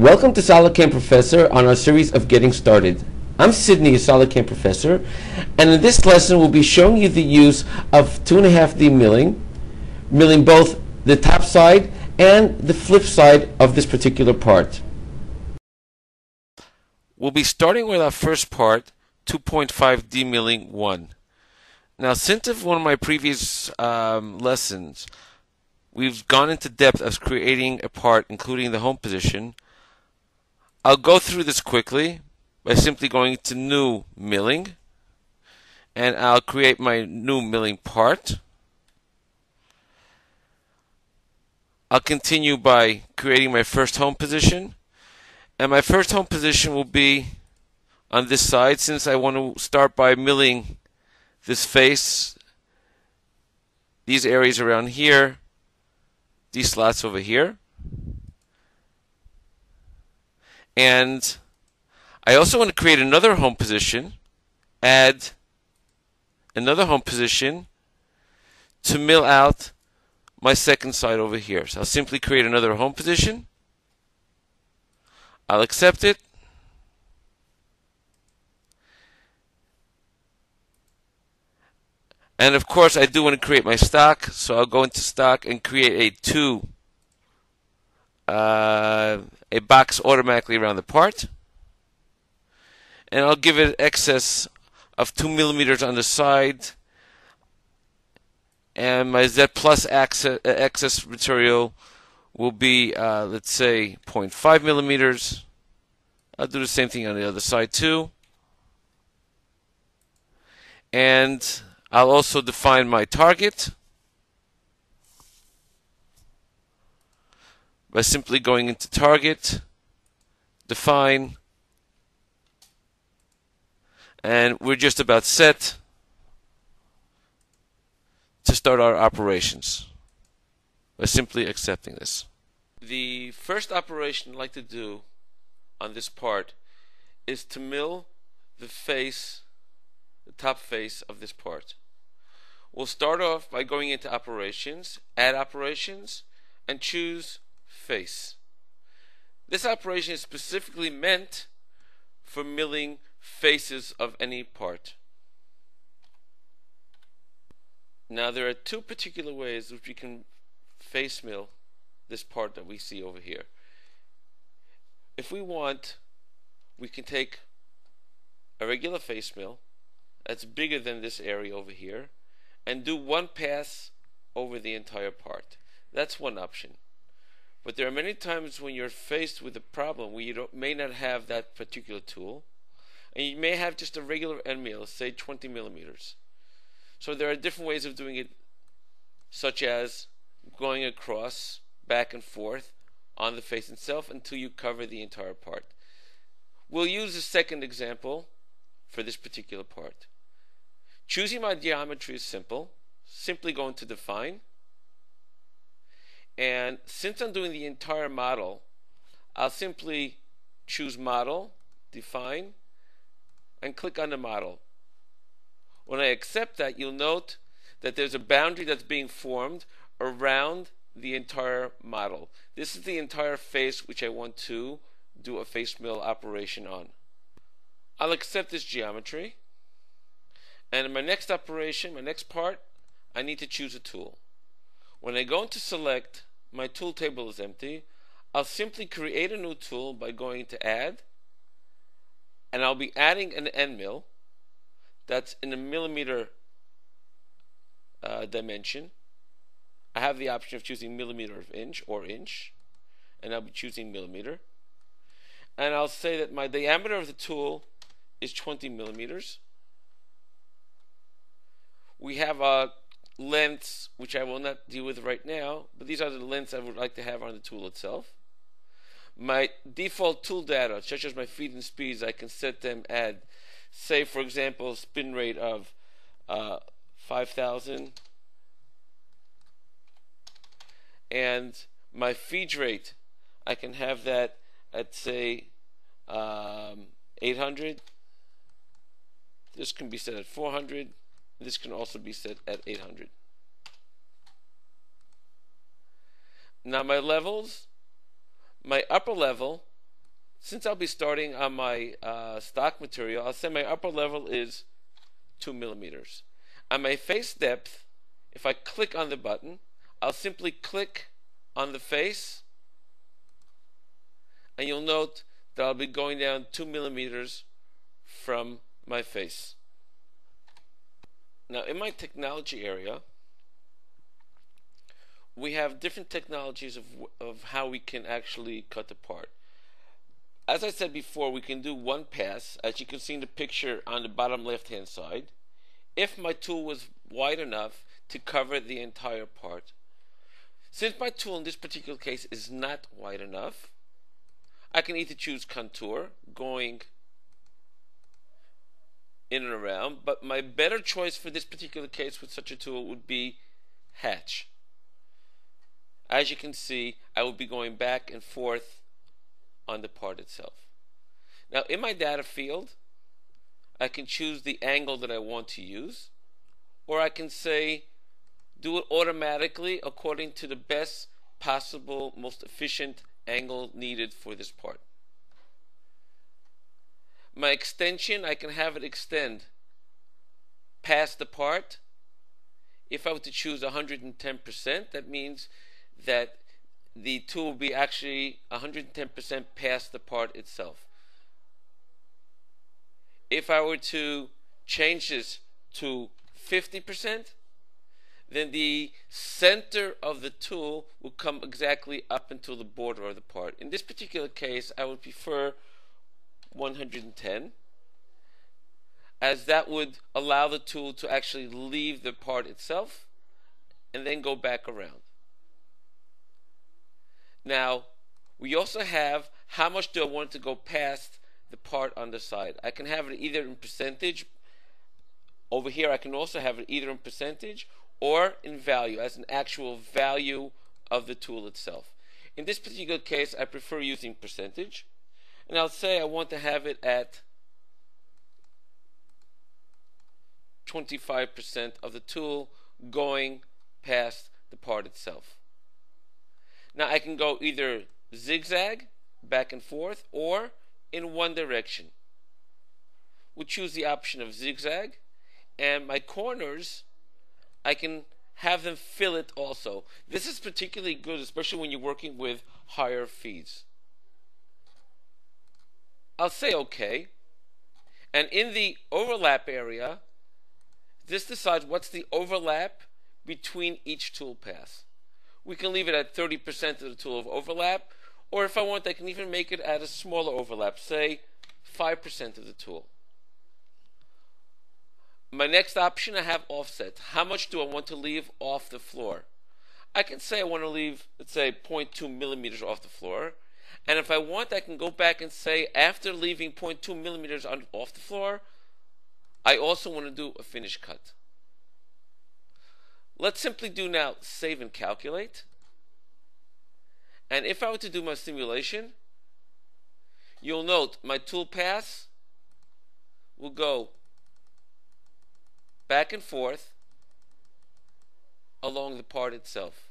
Welcome to SolidCAM Professor on our series of Getting Started. I'm Sydney, a SolidCAM Professor, and in this lesson we'll be showing you the use of 2.5D milling both the top side and the flip side of this particular part. We'll be starting with our first part, 2.5D milling 1. Now, since of one of my previous lessons, we've gone into depth of creating a part including the home position. I'll go through this quickly by simply going to New Milling, and I'll create my new milling part. I'll continue by creating my first home position, and my first home position will be on this side, since I want to start by milling this face, these areas around here, these slots over here. And I also want to create another home position, add another home position to mill out my second side over here. So I'll simply create another home position. I'll accept it. And of course I do want to create my stock, so I'll go into stock and create a box automatically around the part, and I'll give it excess of 2 millimeters on the side, and my Z plus excess material will be let's say 0.5 millimeters. I'll do the same thing on the other side too, and I'll also define my target by simply going into Target, Define, and we're just about set to start our operations by simply accepting this. The first operation I'd like to do on this part is to mill the face, the top face of this part. We'll start off by going into Operations, Add Operations, and choose Face. This operation is specifically meant for milling faces of any part. Now there are two particular ways which we can face mill this part that we see over here. If we want, we can take a regular face mill that's bigger than this area over here and do one pass over the entire part. That's one option. But there are many times when you're faced with a problem where you may not have that particular tool, and you may have just a regular end mill, say 20 millimeters. So there are different ways of doing it, such as going across, back and forth on the face itself until you cover the entire part. We'll use a second example for this particular part. Choosing my geometry is simple. Simply going to Define. And since I'm doing the entire model, I'll simply choose Model, Define, and click on the model. When I accept that, you'll note that there's a boundary that's being formed around the entire model. This is the entire face which I want to do a face mill operation on. I'll accept this geometry, and in my next operation, my next part, I need to choose a tool. When I go into Select, my tool table is empty. I'll simply create a new tool by going to Add, and I'll be adding an end mill that's in a millimeter dimension. I have the option of choosing millimeter of inch or inch, and I'll be choosing millimeter. And I'll say that my diameter of the tool is 20 millimeters. We have lengths which I will not deal with right now, but these are the lengths I would like to have on the tool itself. My default tool data, such as my feet and speeds, I can set them at, say for example, spin rate of 5,000, and my feed rate, I can have that at say 800. This can be set at 400. This can also be set at 800. Now my levels, my upper level Since I'll be starting on my stock material, I'll say my upper level is 2 millimeters. On my face depth, if I click on the button, I'll simply click on the face, and you'll note that I'll be going down 2 millimeters from my face. Now, in my technology area, we have different technologies of how we can actually cut the part. As I said before, we can do one pass, as you can see in the picture on the bottom left hand side, if my tool was wide enough to cover the entire part. Since my tool in this particular case is not wide enough, I can either choose contour, going in and around, but my better choice for this particular case with such a tool would be hatch. As you can see, I will be going back and forth on the part itself. Now, in my data field, I can choose the angle that I want to use, or I can say do it automatically according to the best possible, most efficient angle needed for this part. My extension, I can have it extend past the part. If I were to choose 110%, that means that the tool will be actually 110% past the part itself. If I were to change this to 50%, then the center of the tool will come exactly up until the border of the part. In this particular case, I would prefer 110, as that would allow the tool to actually leave the part itself and then go back around. Now, we also have how much do I want to go past the part on the side. I can have it either in percentage. Over here I can also have it either in percentage or in value, as an actual value of the tool itself. In this particular case, I prefer using percentage, and I'll say I want to have it at 25% of the tool going past the part itself. Now I can go either zigzag, back and forth, or in one direction. We'll choose the option of zigzag, and my corners, I can have them fill it also. This is particularly good, especially when you're working with higher feeds. I'll say OK, and in the overlap area, this decides what's the overlap between each tool pass. We can leave it at 30% of the tool of overlap, or if I want, I can even make it at a smaller overlap, say 5% of the tool. My next option, I have offset. How much do I want to leave off the floor? I can say I want to leave, let's say, 0.2 millimeters off the floor. And if I want, I can go back and say, after leaving 0.2 millimeters off the floor, I also want to do a finish cut. Let's simply do now save and calculate. And if I were to do my simulation, you'll note my tool pass will go back and forth along the part itself.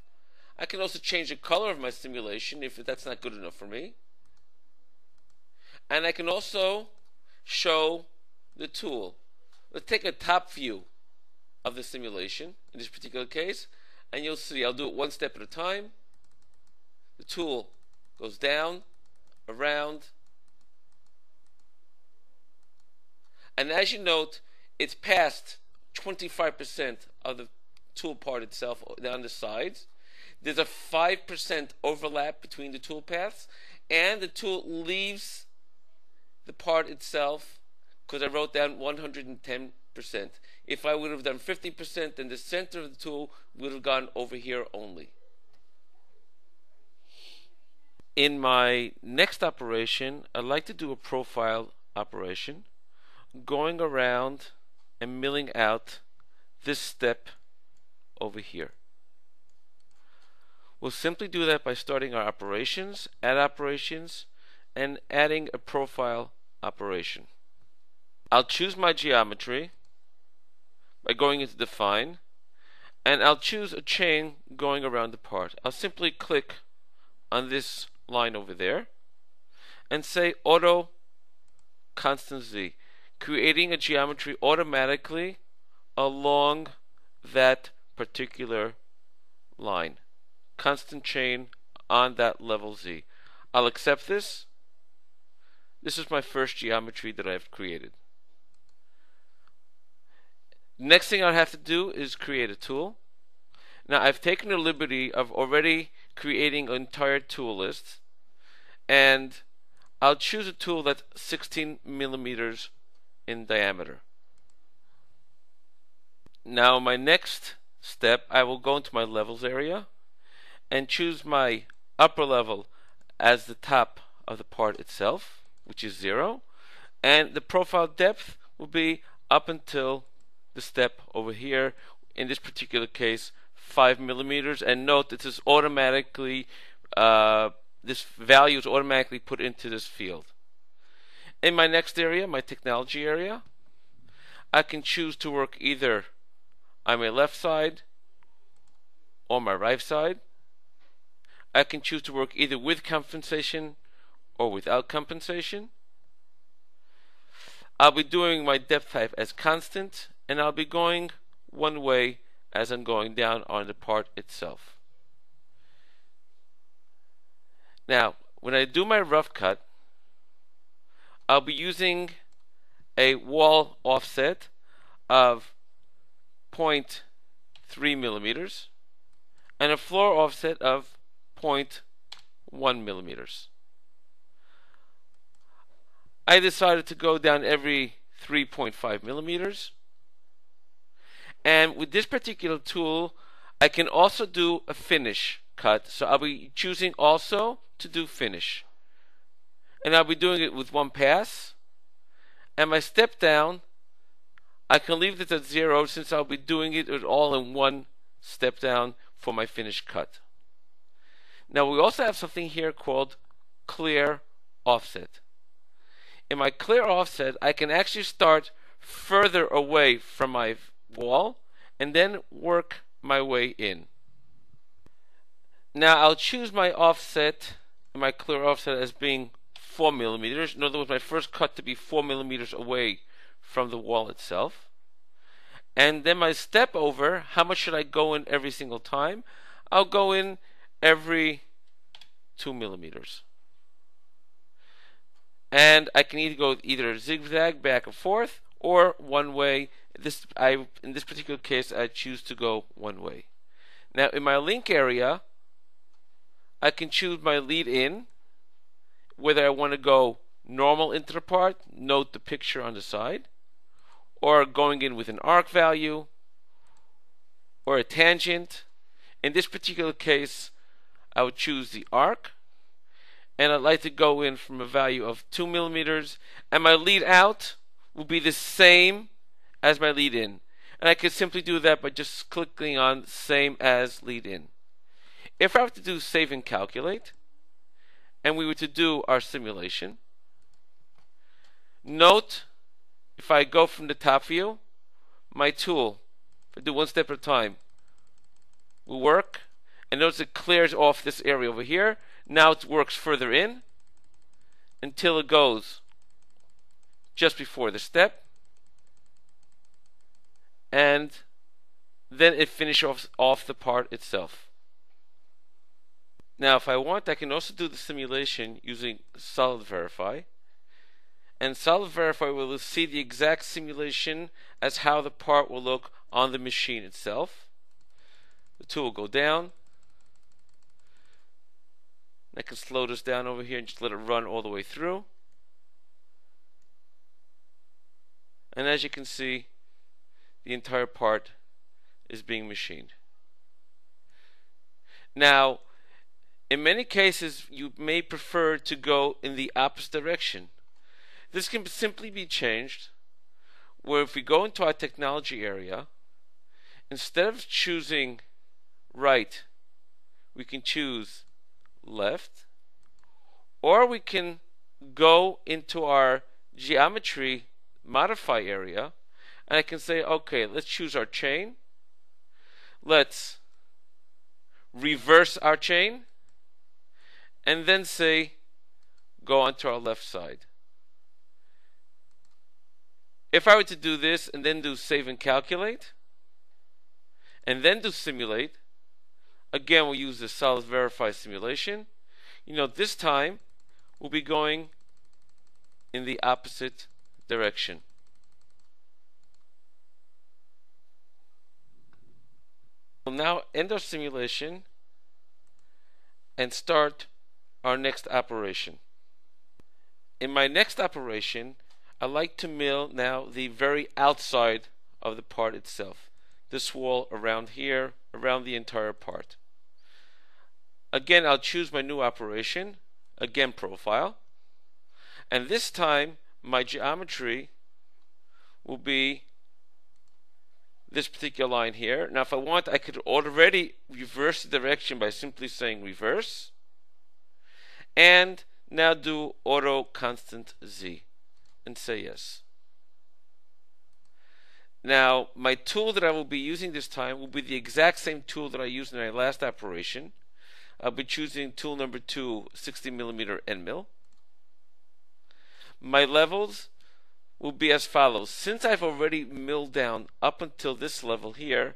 I can also change the color of my simulation if that's not good enough for me. And I can also show the tool. Let's take a top view of the simulation in this particular case, and you'll see I'll do it one step at a time. The tool goes down, around, and as you note, it's past 25% of the tool part itself on the sides. There's a 5% overlap between the tool paths, and the tool leaves the part itself, because I wrote down 110%. If I would have done 50%, then the center of the tool would have gone over here only. In my next operation, I'd like to do a profile operation, going around and milling out this step over here. We'll simply do that by starting our operations, add operations, and adding a profile operation. I'll choose my geometry by going into define, and I'll choose a chain going around the part. I'll simply click on this line over there, and say auto constant z, creating a geometry automatically along that particular line. Constant chain on that level z. I'll accept this. This is my first geometry that I've created. Next thing I have to do is create a tool. Now I've taken the liberty of already creating an entire tool list, and I'll choose a tool that's 16 millimeters in diameter. Now my next step, I will go into my levels area and choose my upper level as the top of the part itself, which is 0, and the profile depth will be up until the step over here, in this particular case 5 millimeters, and note that this is automatically this value is automatically put into this field. In my next area, my technology area, I can choose to work either on my left side or my right side. I can choose to work either with compensation or without compensation. I'll be doing my depth type as constant, and I'll be going one way as I'm going down on the part itself. Now, when I do my rough cut, I'll be using a wall offset of 0.3 millimeters and a floor offset of 0.1 millimeters. I decided to go down every 3.5 millimeters, and with this particular tool I can also do a finish cut, so I'll be choosing also to do finish, and I'll be doing it with one pass, and my step down I can leave this at 0 since I'll be doing it all in one step down for my finished cut. Now we also have something here called clear offset. In my clear offset, I can actually start further away from my wall and then work my way in. Now I'll choose my offset, my clear offset, as being 4 millimeters. In other words, my first cut to be 4 millimeters away from the wall itself. And then my step over, how much should I go in every single time? I'll go in every 2 millimeters. And I can either go either zigzag back and forth or one way. In this particular case, I choose to go one way. Now in my link area, I can choose my lead in, whether I want to go normal into the part, note the picture on the side, or going in with an arc value or a tangent. In this particular case, I would choose the arc, and I'd like to go in from a value of 2 millimeters, and my lead out will be the same as my lead in. And I can simply do that by just clicking on same as lead in. If I were to do save and calculate, and we were to do our simulation, note if I go from the top view, my tool, if I do one step at a time, will work, and notice it clears off this area over here. Now it works further in until it goes just before the step, and then it finishes off the part itself. Now if I want, I can also do the simulation using SolidVerify, and SolidVerify will see the exact simulation as how the part will look on the machine itself. The tool will go down. I can slow this down over here and just let it run all the way through. And as you can see, the entire part is being machined. Now, in many cases, you may prefer to go in the opposite direction. This can simply be changed, where if we go into our technology area, instead of choosing right, we can choose left, or we can go into our geometry modify area, and I can say, okay, let's choose our chain, let's reverse our chain, and then say go onto our left side. If I were to do this and then do save and calculate, and then do simulate, again we'll use the solid verify simulation. This time we'll be going in the opposite direction. We'll now end our simulation and start our next operation. In my next operation, I like to mill now the very outside of the part itself. This wall around here, around the entire part. Again, I'll choose my new operation, again profile, and this time my geometry will be this particular line here. Now if I want, I could already reverse the direction by simply saying reverse, and now do auto constant Z and say yes. Now my tool that I will be using this time will be the exact same tool that I used in my last operation. I'll be choosing tool number 2, 60mm end mill. My levels will be as follows. Since I've already milled down up until this level here,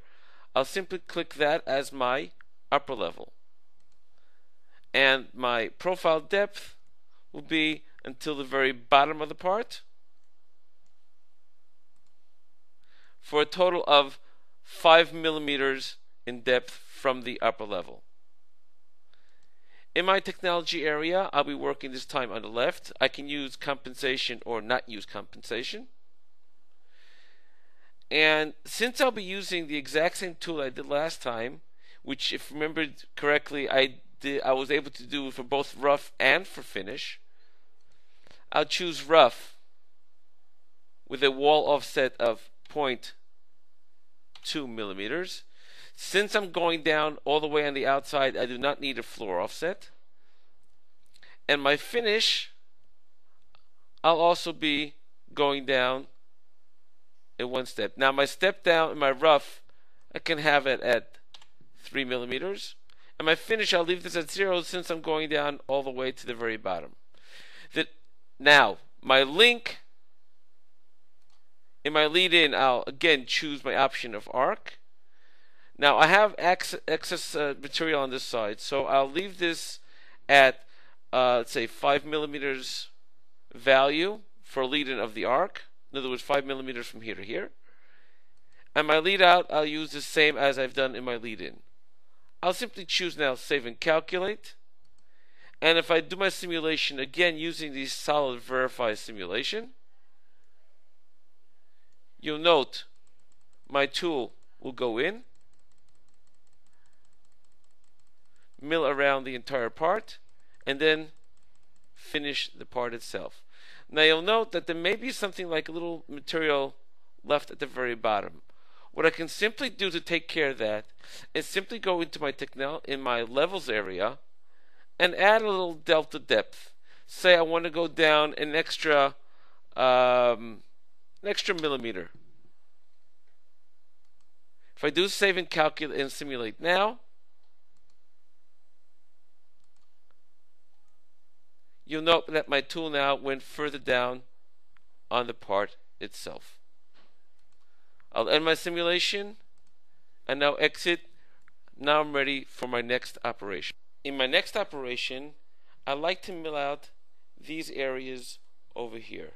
I'll simply click that as my upper level. And my profile depth will be until the very bottom of the part, for a total of 5mm in depth from the upper level. In my technology area, I'll be working this time on the left. I can use compensation or not use compensation. And since I'll be using the exact same tool I did last time, which if remembered correctly I was able to do for both rough and for finish, I'll choose rough with a wall offset of 0.2mm. Since I'm going down all the way on the outside, I do not need a floor offset. And my finish, I'll also be going down in one step. Now my step down in my rough, I can have it at 3mm. And my finish, I'll leave this at 0 since I'm going down all the way to the very bottom. Now, my link, in my lead-in, I'll again choose my option of arc. Now I have excess material on this side, so I'll leave this at let's say 5mm value for lead-in of the arc. In other words, 5mm from here to here. And my lead-out, I'll use the same as I've done in my lead-in. I'll simply choose now save and calculate. And if I do my simulation again using the solid verify simulation, you'll note my tool will go in, mill around the entire part, and then finish the part itself. Now you'll note that there may be something like a little material left at the very bottom. What I can simply do to take care of that is simply go into my levels area and add a little delta depth. Say I want to go down an extra millimeter. If I do save and calculate and simulate now, you'll note that my tool now went further down on the part itself. I'll end my simulation and now exit. Now I'm ready for my next operation. In my next operation, I like to mill out these areas over here.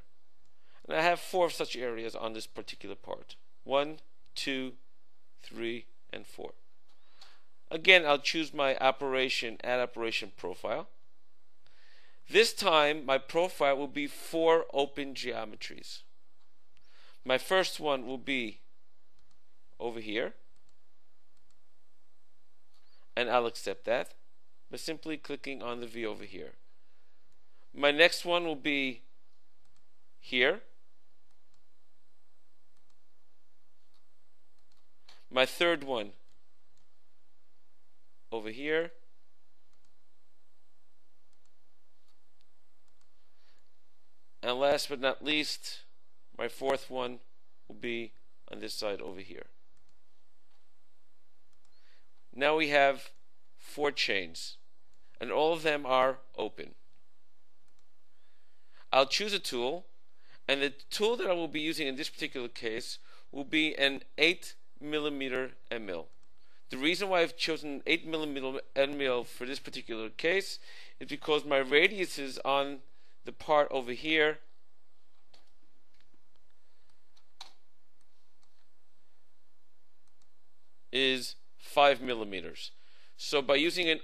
And I have 4 such areas on this particular part. 1, 2, 3, and 4. Again, I'll choose my operation, add operation profile. This time, my profile will be 4 open geometries. My first one will be over here. And I'll accept that by simply clicking on the V over here. My next one will be here. My third one over here. And last but not least, my fourth one will be on this side over here. Now we have 4 chains, and all of them are open. I'll choose a tool, and the tool that I will be using in this particular case will be an 8mm end mill. The reason why I've chosen 8mm end mill for this particular case is because my radiuses on the part over here is 5mm. So by using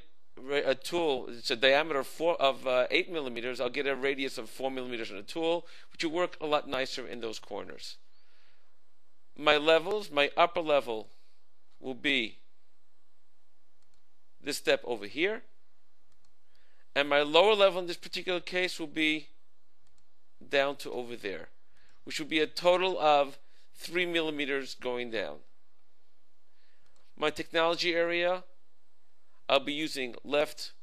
a tool, it's a diameter of 8mm, I'll get a radius of 4mm on a tool, which will work a lot nicer in those corners. My levels, my upper level will be this step over here, and my lower level in this particular case will be down to over there, which will be a total of 3mm going down. My technology area, I'll be using left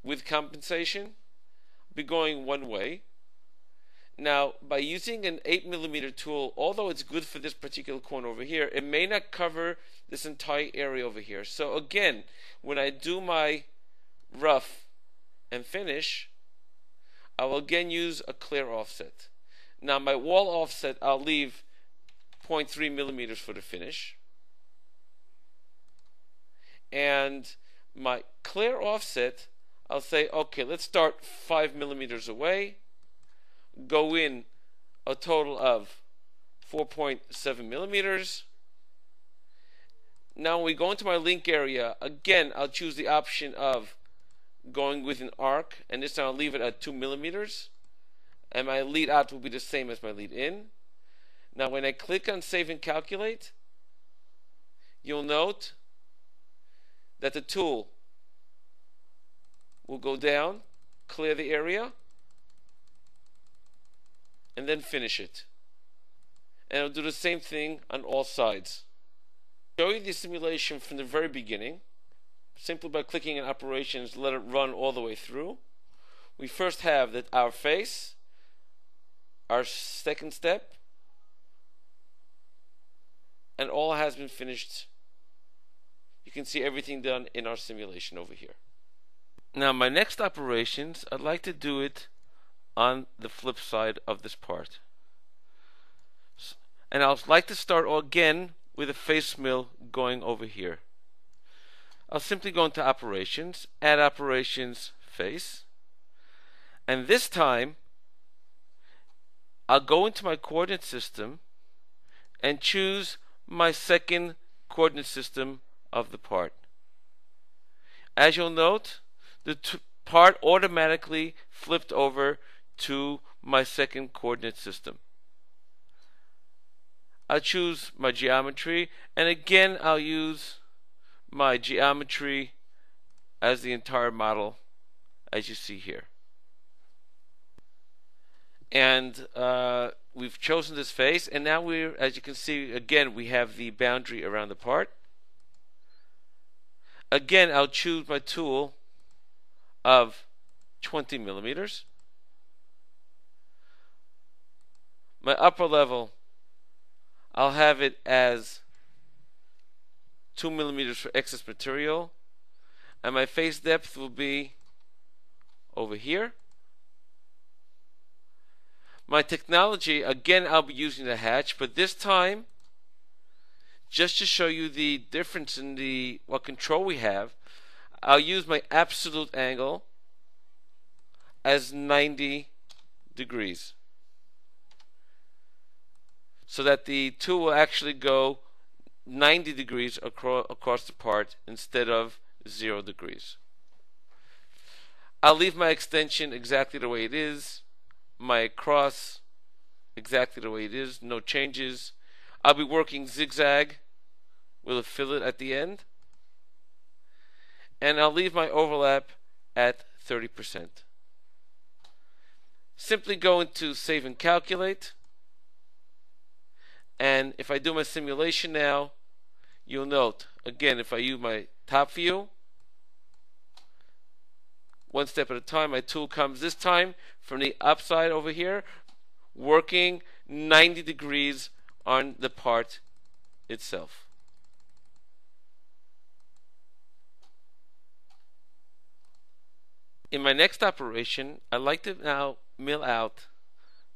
with compensation. I'll be going one way. Now, by using an 8mm tool, although it's good for this particular corner over here, it may not cover this entire area over here. So again, when I do my rough and finish, I will again use a clear offset. Now, my wall offset, I'll leave 0.3mm for the finish. And my clear offset, I'll say, okay, let's start 5mm away, go in a total of 4.7mm. Now when we go into my link area, again, I'll choose the option of going with an arc, and this time I'll leave it at 2mm, and my lead out will be the same as my lead in. Now when I click on Save and Calculate, you'll note that the tool will go down, clear the area, and then finish it. And it'll do the same thing on all sides. Show you the simulation from the very beginning, simply by clicking on Operations, let it run all the way through. We first have that our face, our second step, and all has been finished. You can see everything done in our simulation over here. Now my next operations, I'd like to do it on the flip side of this part. And I'd like to start again with a face mill going over here. I'll simply go into Operations, Add Operations, Face. And this time, I'll go into my coordinate system and choose my second coordinate system of the part. As you'll note, the part automatically flipped over to my second coordinate system. I'll choose my geometry, and again I'll use my geometry as the entire model, as you see here. And we've chosen this face, and now we're, as you can see, again we have the boundary around the part. Again, I'll choose my tool of 20mm. My upper level, I'll have it as 2mm for excess material, and my face depth will be over here. My technology, again I'll be using the hatch, but this time, just to show you the difference in what control we have, I'll use my absolute angle as 90 degrees, so that the tool will actually go 90 degrees across the part instead of 0 degrees. I'll leave my extension exactly the way it is, my cross exactly the way it is, no changes. I'll be working zigzag with a fillet at the end, and I'll leave my overlap at 30%. Simply go into Save and Calculate, and if I do my simulation now, you'll note, again, if I use my top view, one step at a time, my tool comes this time from the upside over here, working 90 degrees on the part itself. In my next operation, I'd like to now mill out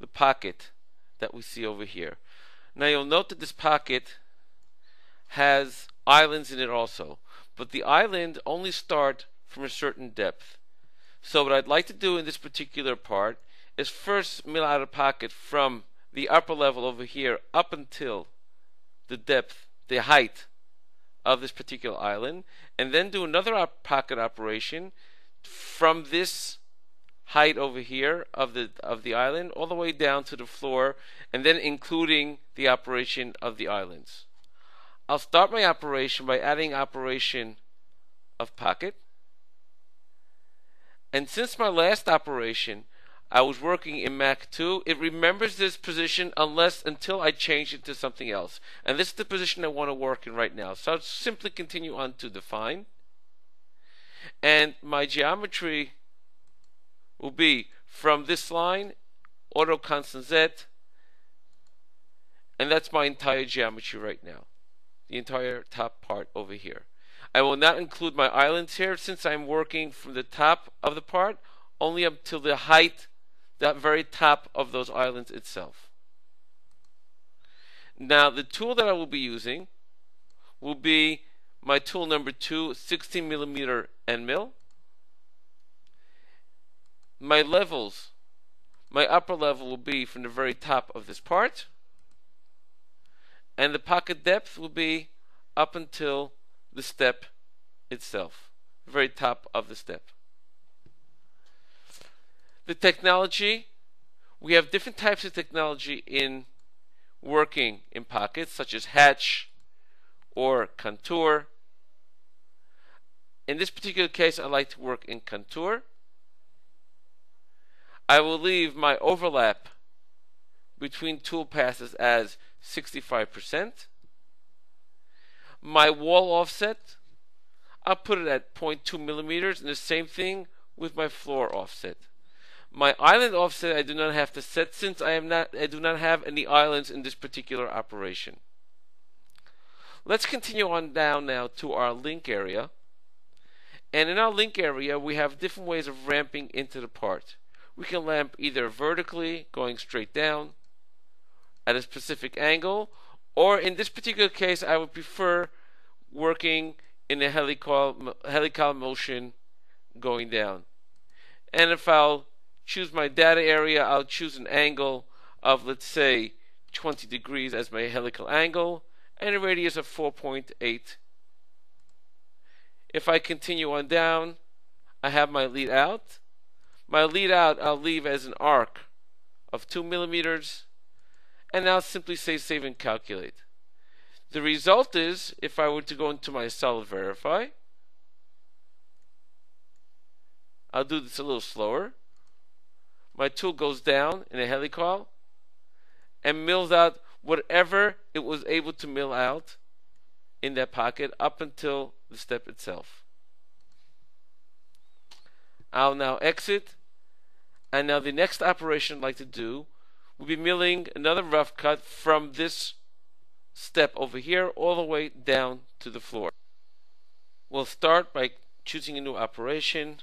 the pocket that we see over here. Now you'll note that this pocket has islands in it also, but the island only start from a certain depth. So what I'd like to do in this particular part is first mill out a pocket from the upper level over here up until the depth, the height of this particular island, and then do another pocket operation from this height over here of the island all the way down to the floor, and then including the operation of the islands. I'll start my operation by adding operation of pocket. And since my last operation I was working in Mach 2, it remembers this position until I change it to something else. And this is the position I want to work in right now. So I'll simply continue on to define. And my geometry will be from this line, auto constant Z, and that's my entire geometry right now. The entire top part over here. I will not include my islands here since I'm working from the top of the part only up till the height, that very top of those islands itself. Now the tool that I will be using will be my tool number 2, 16mm end mill. My levels, my upper level will be from the very top of this part, and the pocket depth will be up until the step itself, the very top of the step. The technology, we have different types of technology in working in pockets, such as hatch or contour. In this particular case, I like to work in contour. I will leave my overlap between tool passes as 65%. My wall offset, I'll put it at 0.2 millimeters, and the same thing with my floor offset. My island offset I do not have to set since I do not have any islands in this particular operation. Let's continue on down now to our link area. And in our link area we have different ways of ramping into the part. We can ramp either vertically, going straight down at a specific angle, or in this particular case I would prefer working in a helical motion going down. And if I'll choose my data area, I'll choose an angle of, let's say, 20 degrees as my helical angle and a radius of 4.8. If I continue on down, I have my lead out. My lead out I'll leave as an arc of 2 millimeters, and I'll simply say save and calculate. The result is, if I were to go into my solid verify, I'll do this a little slower. My tool goes down in a helical and mills out whatever it was able to mill out in that pocket up until the step itself. I'll now exit, and now the next operation I'd like to do will be milling another rough cut from this step over here all the way down to the floor. We'll start by choosing a new operation,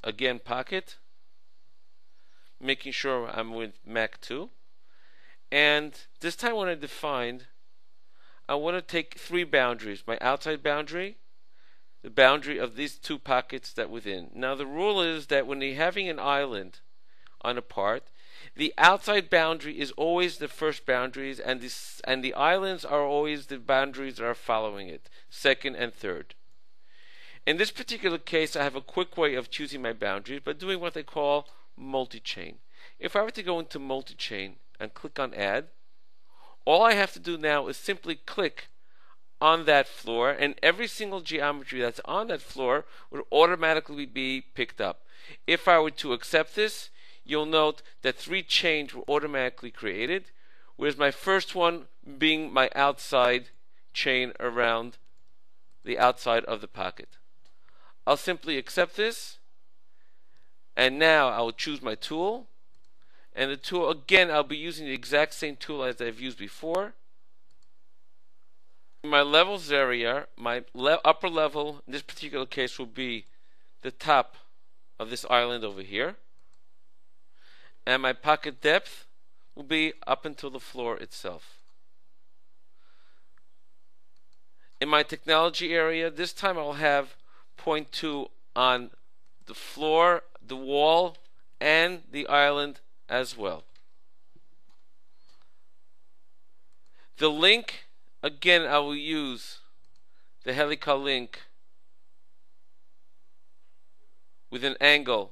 again pocket, making sure I'm with Mach 2, and this time when I defined, I want to take 3 boundaries: my outside boundary, the boundary of these 2 pockets that within. Now the rule is that when you're having an island on a part, the outside boundary is always the first boundaries, and the islands are always the boundaries that are following it, second and third. In this particular case, I have a quick way of choosing my boundaries by doing what they call multi-chain. If I were to go into multi-chain and click on add, all I have to do now is simply click on that floor, and every single geometry that's on that floor would automatically be picked up. If I were to accept this, you'll note that 3 chains were automatically created, whereas my first one being my outside chain around the outside of the pocket. I'll simply accept this, and now I'll choose my tool, and the tool, again, I'll be using the exact same tool as I've used before. In my levels area, my upper level in this particular case will be the top of this island over here, and my pocket depth will be up until the floor itself. In my technology area, this time I'll have 0.2 on the floor, the wall, and the island as well. The link, again, I will use the helical link with an angle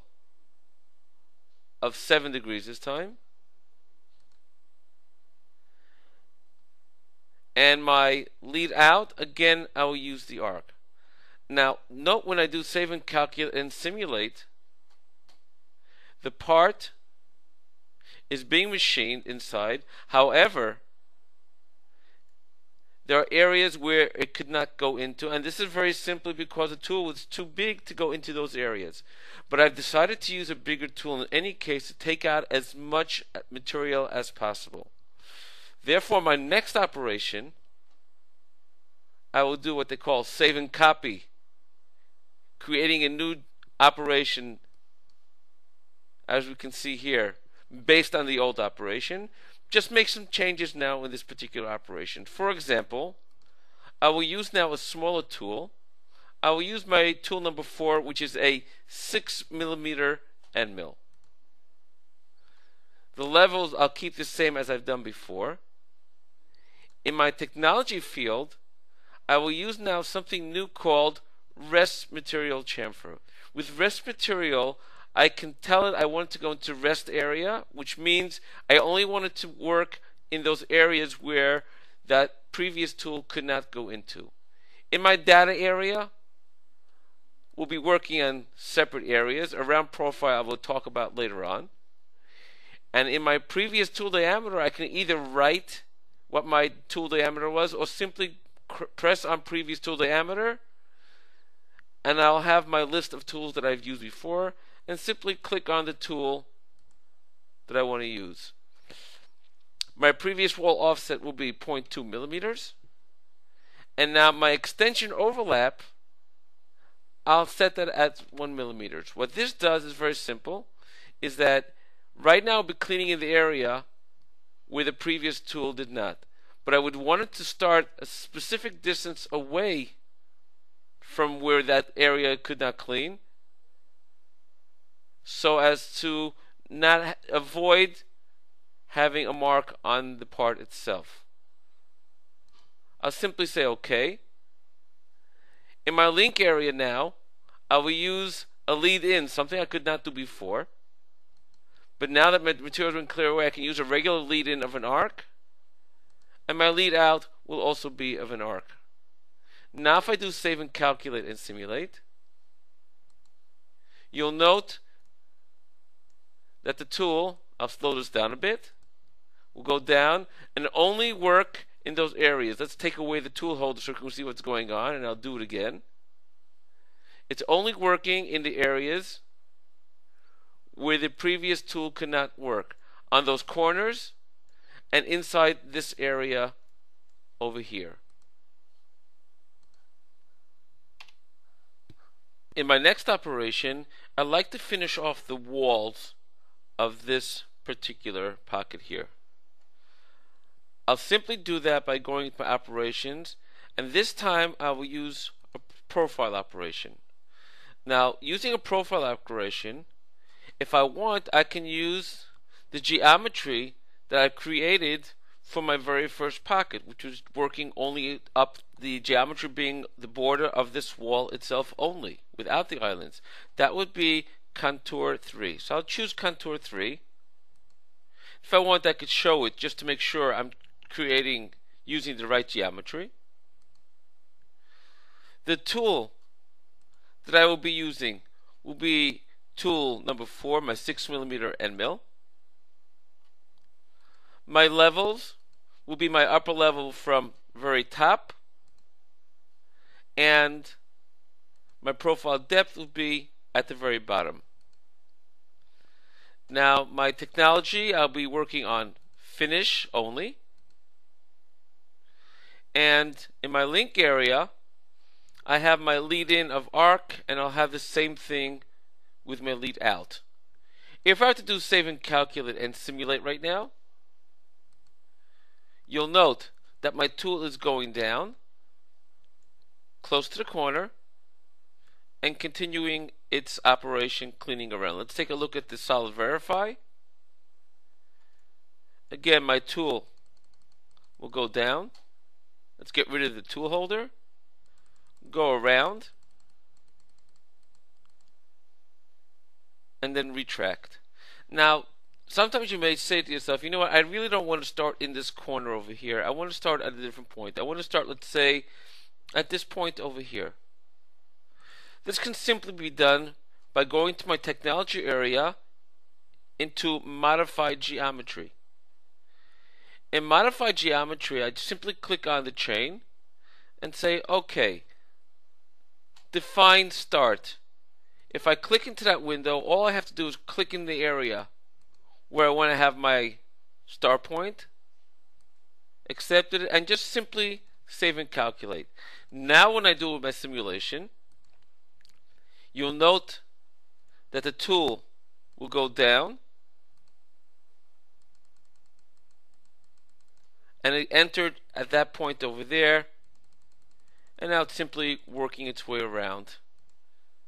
of 7 degrees this time. And my lead out, again, I will use the arc. Now, note when I do save and calculate and simulate, the part is being machined inside. However, there are areas where it could not go into, and this is very simply because the tool was too big to go into those areas. But I've decided to use a bigger tool in any case to take out as much material as possible. Therefore, my next operation, I will do what they call save and copy, creating a new operation, as we can see here, based on the old operation. Just make some changes now in this particular operation. For example, I will use now a smaller tool. I will use my tool number 4, which is a 6mm end mill. The levels I'll keep the same as I've done before. In my technology field, I will use now something new called rest material chamfer. With rest material, I can tell it I want it to go into rest area, which means I only want it to work in those areas where that previous tool could not go into. In my data area, we'll be working on separate areas. Around profile, I will talk about later on. And in my previous tool diameter, I can either write what my tool diameter was or simply press on previous tool diameter, and I'll have my list of tools that I've used before, and simply click on the tool that I want to use. My previous wall offset will be 0.2 millimeters, and now my extension overlap, I'll set that at 1 millimeter. What this does is very simple, is that right now I'll be cleaning in the area where the previous tool did not. But I would want it to start a specific distance away from where that area could not clean, so as to not avoid having a mark on the part itself. I'll simply say OK. In my link area now, I will use a lead in, something I could not do before. But now that my material has been cleared away, I can use a regular lead in of an arc, and my lead out will also be of an arc. Now if I do save and calculate and simulate, you'll note that the tool, I'll slow this down a bit, will go down and only work in those areas. Let's take away the tool holder so we can see what's going on, and I'll do it again. It's only working in the areas where the previous tool could not work, on those corners and inside this area over here. In my next operation, I'd like to finish off the walls of this particular pocket here. I'll simply do that by going to operations, and this time I will use a profile operation. Now, using a profile operation, if I want, I can use the geometry that I created for my very first pocket, which was working only up the geometry being the border of this wall itself only, without the islands. That would be contour 3. So I'll choose contour 3. If I want, I could show it just to make sure I'm using the right geometry. The tool that I will be using will be tool number 4, my 6mm end mill. My levels will be my upper level from very top, and my profile depth will be at the very bottom. Now my technology, I'll be working on finish only, and in my link area I have my lead in of arc, and I'll have the same thing with my lead out. If I have to do save and calculate and simulate right now, you'll note that my tool is going down close to the corner and continuing its operation cleaning around. Let's take a look at the solid verify. Again, my tool will go down. Let's get rid of the tool holder, go around, and then retract. Now, sometimes you may say to yourself, you know what, I really don't want to start in this corner over here. I want to start at a different point. I want to start, let's say, at this point over here. This can simply be done by going to my technology area into modified geometry. In modified geometry, I simply click on the chain and say, okay, define start. If I click into that window, all I have to do is click in the area where I want to have my start point, accept it, and just simply save and calculate. Now when I do my simulation, you'll note that the tool will go down and it entered at that point over there, and now it's simply working its way around,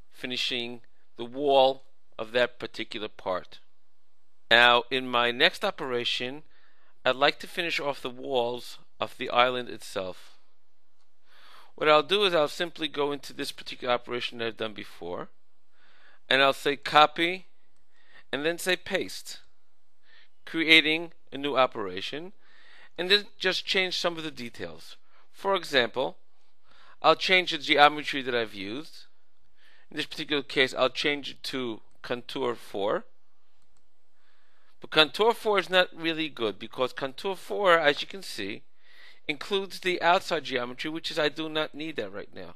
finishing the wall of that particular part. Now in my next operation, I'd like to finish off the walls of the island itself. What I'll do is I'll simply go into this particular operation that I've done before, and I'll say copy and then say paste, creating a new operation, and then just change some of the details. For example, I'll change the geometry that I've used. In this particular case, I'll change it to contour 4. But contour 4 is not really good because contour 4, as you can see, includes the outside geometry, which is I do not need that right now.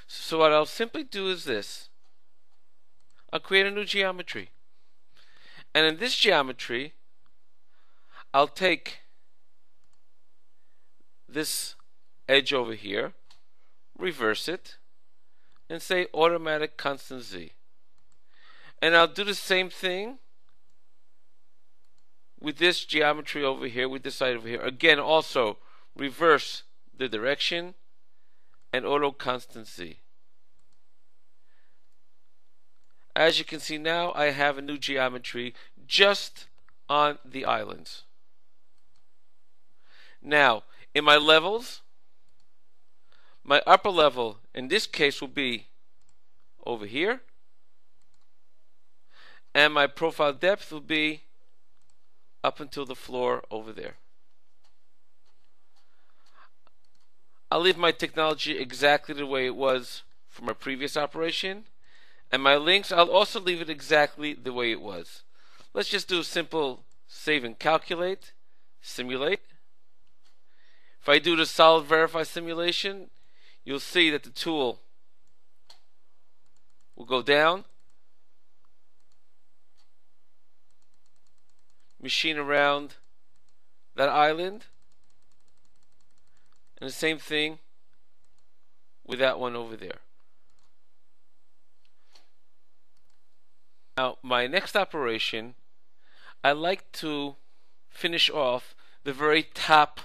So what I'll simply do is this. I'll create a new geometry. And in this geometry, I'll take this edge over here, reverse it, and say automatic constant Z. And I'll do the same thing with this geometry over here, with this side over here. Again, also reverse the direction and auto constant Z. As you can see now, I have a new geometry just on the islands. Now, in my levels, my upper level in this case will be over here, and my profile depth will be up until the floor over there. I'll leave my technology exactly the way it was for my previous operation, and my links I'll also leave it exactly the way it was. Let's just do a simple save and calculate, simulate. If I do the solid verify simulation, you'll see that the tool will go down, machine around that island, and the same thing with that one over there. Now my next operation, I like to finish off the very top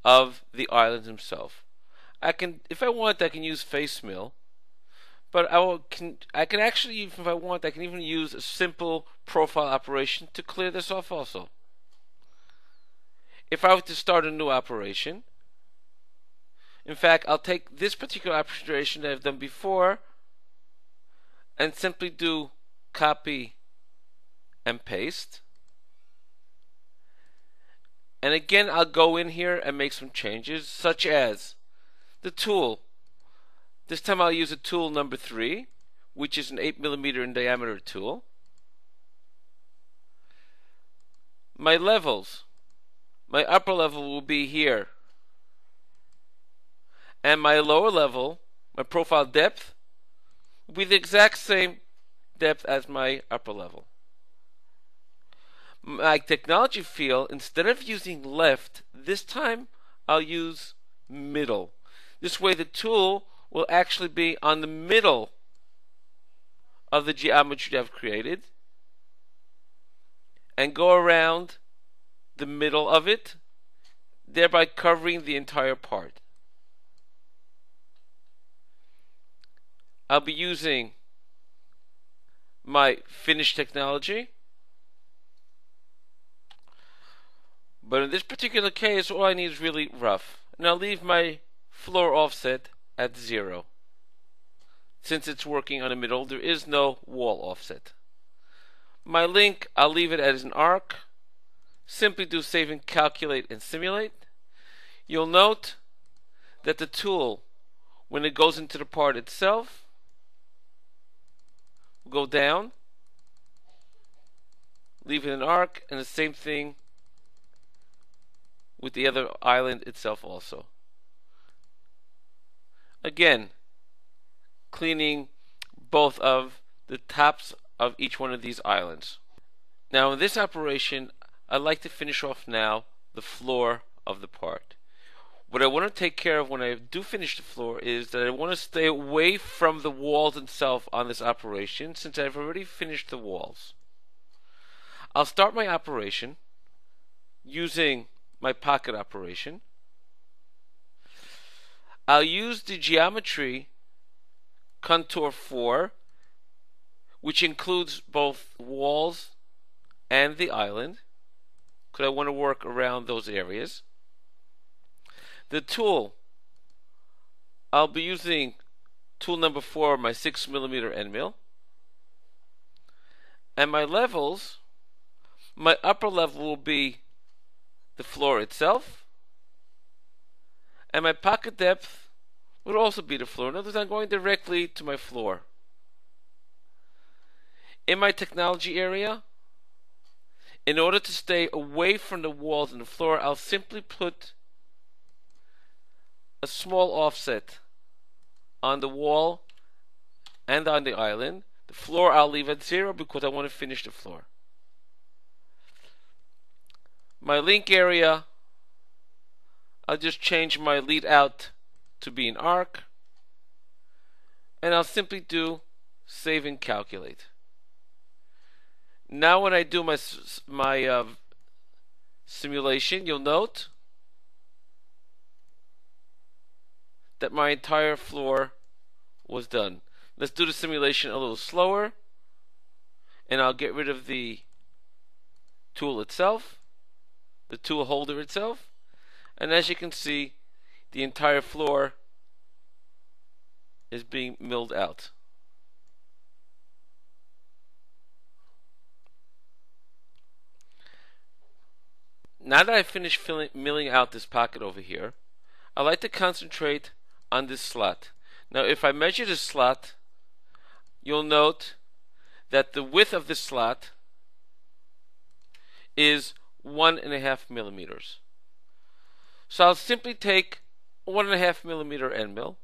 of the island himself. I can, if I want, I can use face mill, but I can actually, if I want, I can even use a simple profile operation to clear this off also. If I were to start a new operation, in fact, I'll take this particular operation that I've done before and simply do copy and paste. And again, I'll go in here and make some changes, such as the tool. This time I'll use a tool number 3, which is an 8mm in diameter tool. My levels, my upper level will be here, and my lower level, my profile depth, will be the exact same depth as my upper level. My technology field, instead of using left, this time I'll use middle. This way the tool will actually be on the middle of the geometry that I've created and go around the middle of it, thereby covering the entire part. I'll be using my finish technology, but in this particular case all I need is really rough, and I'll leave my floor offset at 0. Since it's working on the middle, there is no wall offset. My link, I'll leave it as an arc. Simply do save and calculate and simulate. You'll note that the tool, when it goes into the part itself, will go down, leave it an arc, and the same thing with the other island itself also. Again, cleaning both of the tops of each one of these islands. Now in this operation, I'd like to finish off now the floor of the part. What I want to take care of when I do finish the floor is that I want to stay away from the walls itself on this operation, since I've already finished the walls. I'll start my operation using my pocket operation. I'll use the geometry contour 4, which includes both walls and the island, because I want to work around those areas. The tool, I'll be using tool number 4, my 6mm end mill. And my levels, my upper level will be the floor itself, and my pocket depth would also be the floor. In other words, I'm going directly to my floor. In my technology area, in order to stay away from the walls and the floor, I'll simply put a small offset on the wall and on the island. The floor I'll leave at 0 because I want to finish the floor. My link area, I'll just change my lead out to be an arc, and I'll simply do save and calculate. Now when I do my simulation, you'll note that my entire floor was done. Let's do the simulation a little slower, and I'll get rid of the tool itself, the tool holder itself, and as you can see, the entire floor is being milled out. Now that I've finished milling out this pocket over here, I like to concentrate on this slot. Now if I measure this slot, you'll note that the width of this slot is 1.5 millimeters. So I'll simply take a 1.5 millimeter end mill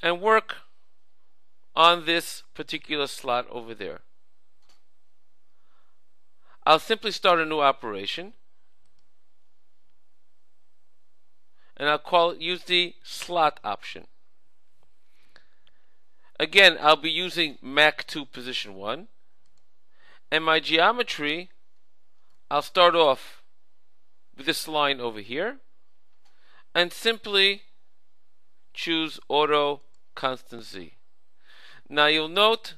and work on this particular slot over there. I'll simply start a new operation, and I'll use the slot option. Again, I'll be using Mach 2 position 1, and my geometry, I'll start off with this line over here and simply choose auto constant Z. Now you'll note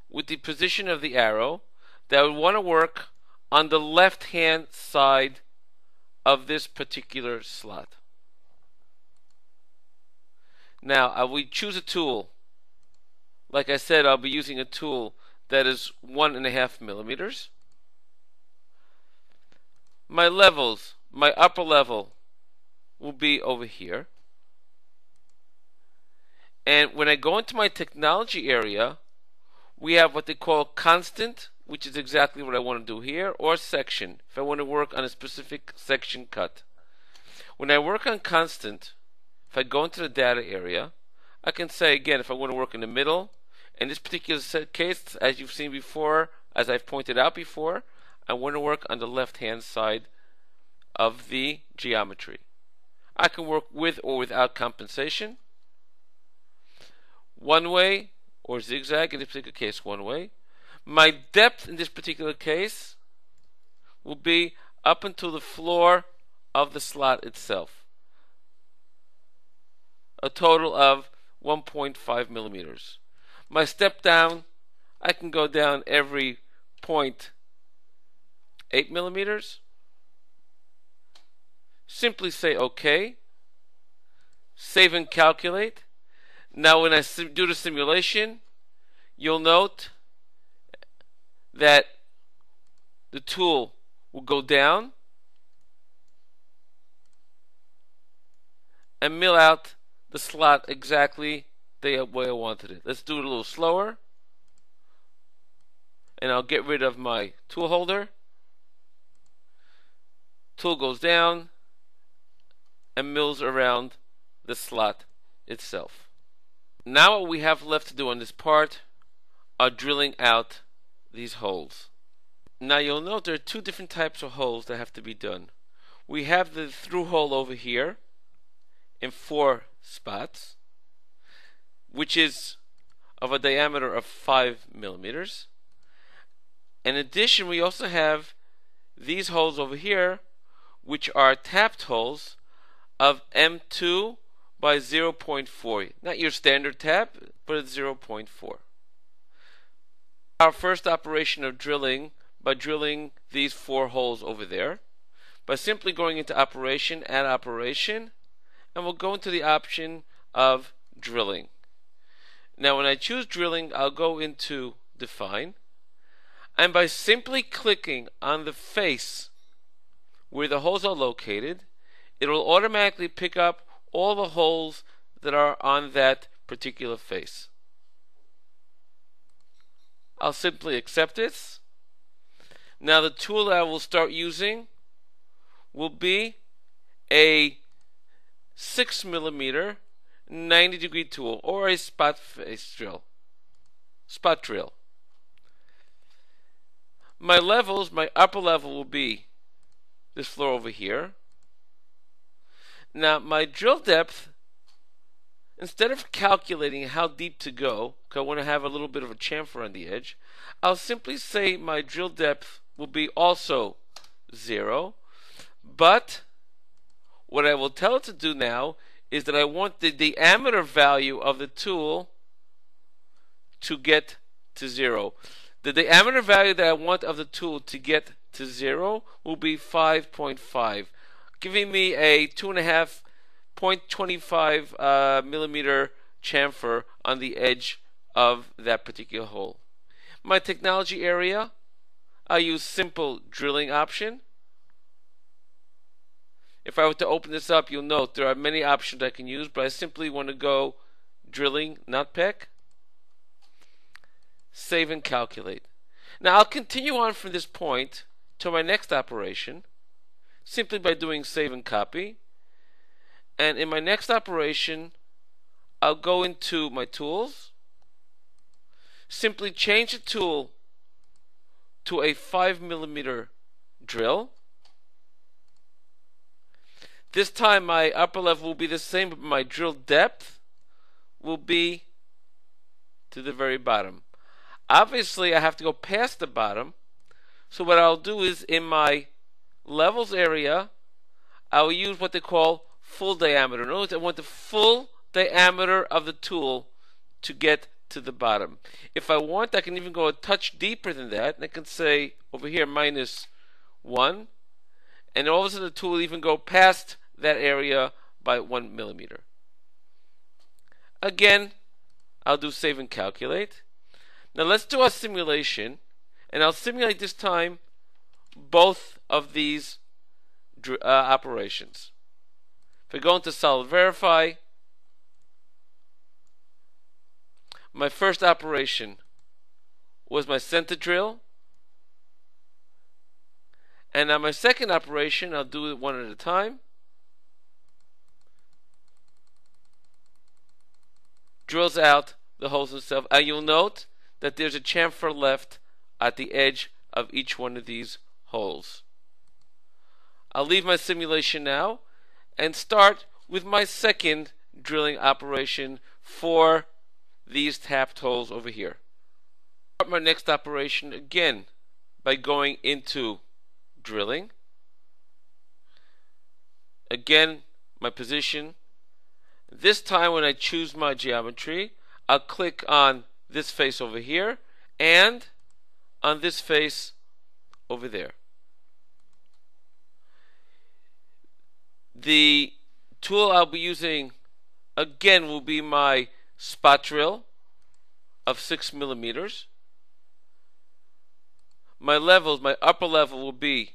with the position of the arrow that I would want to work on the left hand side of this particular slot. Now I will choose a tool. Like I said, I'll be using a tool that is 1.5 millimeters. My levels, my upper level will be over here. And when I go into my technology area, we have what they call constant, which is exactly what I want to do here, or section, if I want to work on a specific section cut. When I work on constant, if I go into the data area, I can say again, if I want to work in the middle, in this particular case, as you've seen before, as I've pointed out before, I want to work on the left hand side of the geometry. I can work with or without compensation, one way or zigzag in this particular case one way. My depth in this particular case will be up until the floor of the slot itself. A total of 1.5 millimeters. My step down, I can go down every 0.8 millimeters. Simply say OK. Save and calculate. Now when I do the simulation, you'll note that the tool will go down and mill out the slot exactly the way I wanted it. Let's do it a little slower. And I'll get rid of my tool holder. Tool goes down and mills around the slot itself. Now what we have left to do on this part are drilling out these holes. Now you'll note there are two different types of holes that have to be done. We have the through hole over here in 4 spots, which is of a diameter of 5 millimeters. In addition, we also have these holes over here, which are tapped holes of M2 by 0.4. Not your standard tap, but it's 0.4. Our first operation of drilling, by drilling these 4 holes over there, by simply going into operation, add operation, and we'll go into the option of drilling. Now when I choose drilling, I'll go into define, and by simply clicking on the face where the holes are located, it will automatically pick up all the holes that are on that particular face. I'll simply accept this. Now the tool that I will start using will be a 6 millimeter 90-degree tool, or a spot drill. My levels, my upper level will be this floor over here. Now my drill depth, instead of calculating how deep to go, because I want to have a little bit of a chamfer on the edge, I'll simply say my drill depth will be also 0. But what I will tell it to do now is that I want the diameter value of the tool to get to 0. The diameter value that I want of the tool to get to 0 will be 5.5, giving me a 2.5 millimeter chamfer on the edge of that particular hole. My technology area, I'll use simple drilling option. If I were to open this up, you'll note there are many options I can use, but I simply want to go drilling, not peck. Save and calculate. Now I'll continue on from this point to my next operation simply by doing save and copy. And in my next operation, I'll go into my tools, simply change the tool to a 5 millimeter drill. This time my upper level will be the same, but my drill depth will be to the very bottom. Obviously I have to go past the bottom, so what I'll do is in my levels area I will use what they call full diameter. In other words, I want the full diameter of the tool to get to the bottom. If I want, I can even go a touch deeper than that, and I can say over here -1, and all of a sudden the tool will even go past that area by 1 millimeter. Again, I'll do save and calculate. Now let's do our simulation, and I'll simulate this time both of these operations. If I go into Solid Verify, my first operation was my center drill, and now my second operation, I'll do it one at a time. Drills out the holes themselves, and you'll note that there's a chamfer left at the edge of each one of these holes. I'll leave my simulation now and start with my second drilling operation for these tapped holes over here. Start my next operation again by going into drilling. Again, my position. This time when I choose my geometry, I'll click on this face over here and on this face over there. The tool I'll be using again will be my spot drill of 6 millimeters. My levels, my upper level will be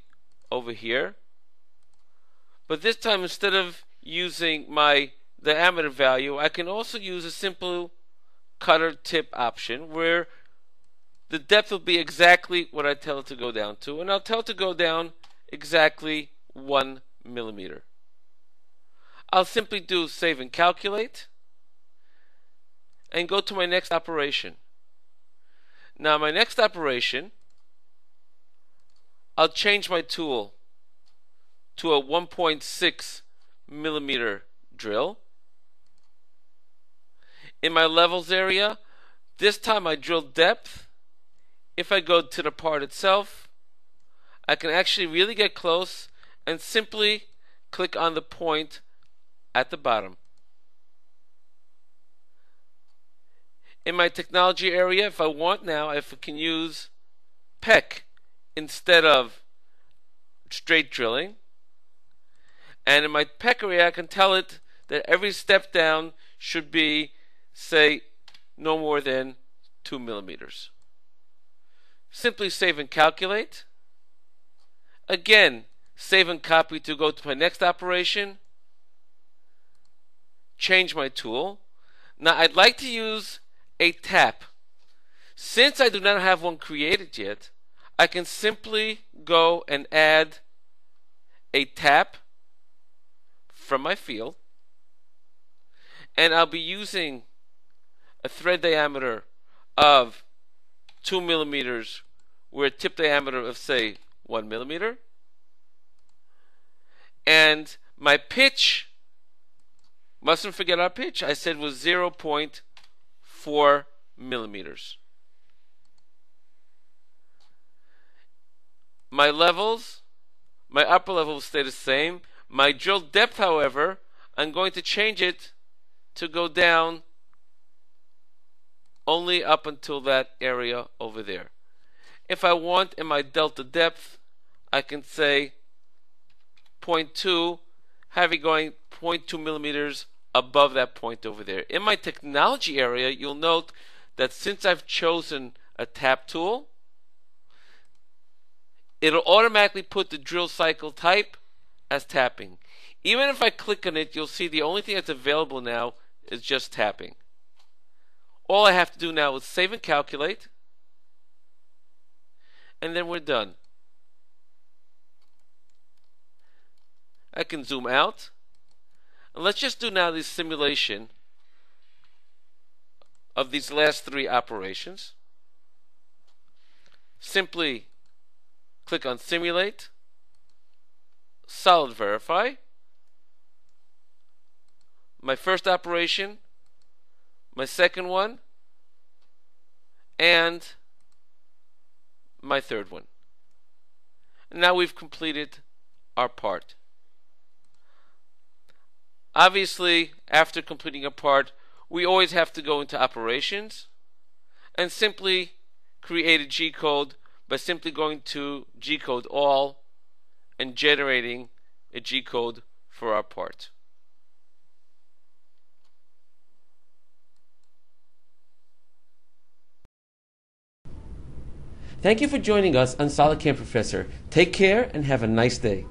over here. But this time, instead of using my diameter value, I can also use a simple cutter tip option where the depth will be exactly what I tell it to go down to, and I'll tell it to go down exactly 1 millimeter. I'll simply do save and calculate and go to my next operation. Now my next operation, I'll change my tool to a 1.6 millimeter drill. In my levels area, this time I drill depth. If I go to the part itself, I can actually really get close and simply click on the point at the bottom. In my technology area, if I want now, I can use PEC instead of straight drilling. And in my PEC area, I can tell it that every step down should be, say, no more than 2 millimeters. Simply save and calculate. Again, save and copy to go to my next operation. Change my tool. Now I'd like to use a tap. Since I do not have one created yet, I can simply go and add a tap from my field, and I'll be using a thread diameter of 2 millimeters with a tip diameter of, say, 1 millimeter, and my pitch, mustn't forget our pitch, I said was 0.4 millimeters. My levels, my upper level will stay the same. My drill depth, however, I'm going to change it to go down only up until that area over there. If I want in my delta depth, I can say 0.2, having going 0.2 millimeters above that point over there. In my technology area, you'll note that since I've chosen a tap tool, it'll automatically put the drill cycle type as tapping. Even if I click on it, you'll see the only thing that's available now is just tapping. All I have to do now is save and calculate, and then we're done. I can zoom out. And let's just do now this simulation of these last 3 operations. Simply click on Simulate, Solid Verify. My first operation, my second one, and my third one. And now we've completed our part. Obviously, after completing a part, we always have to go into operations and simply create a G-code by simply going to G-code all and generating a G-code for our part. Thank you for joining us on SolidCAM Professor. Take care and have a nice day.